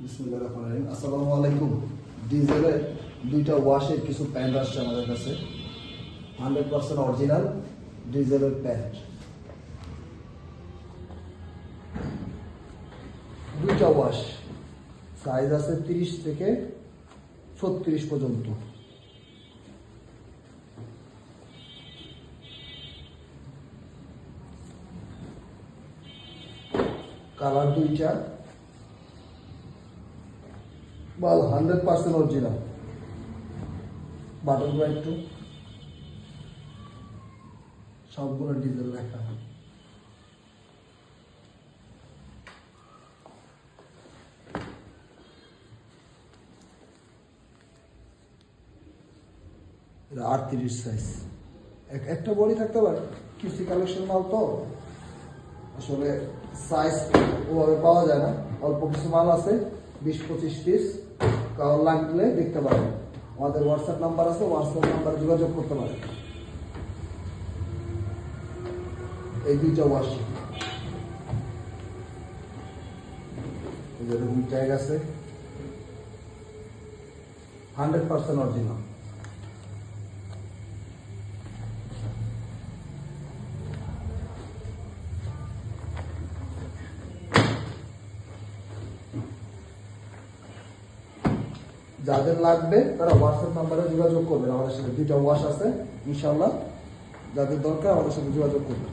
বিসমিল্লাহির রহমানির রহিম। আসসালামু আলাইকুম। ডিজেলের দুইটা ওয়াশের কিছু প্যান্ট আসছে আমাদের কাছে, 100% অরিজিনাল ডিজেলের প্যান্ট। দুইটা ওয়াশ, সাইজ আছে 30 থেকে 36 পর্যন্ত। কালার দুইটা, ভালো 100% অরিজিনাল। বাটনগুলো একটু সবগুলো ডিজেল লেখা। এটা 38 সাইজ। একটা বডি থাকতে পারে, কিউসি কালেকশন মাল তো আসলে সাইজ ওভাবে পাওয়া যায় না। অল্প কিছু মাল আছে, 20-25 পিস। কারণ লাগলে দেখতে পারেন, আমাদের হোয়াটসঅ্যাপ নাম্বার আছে, হোয়াটসঅ্যাপ নাম্বারে যোগাযোগ করতে পারেন। এই দুইটা ওয়াশ, এরকম ট্যাগ আছে, 100% অরিজিনাল। যাদের লাগবে তারা হোয়াটসঅ্যাপ নাম্বারে যোগাযোগ করবেন আমাদের সাথে। দুইটা ওয়াশ আছে ইনশাল্লাহ, যাদের দরকার আমাদের সাথে যোগাযোগ করবেন।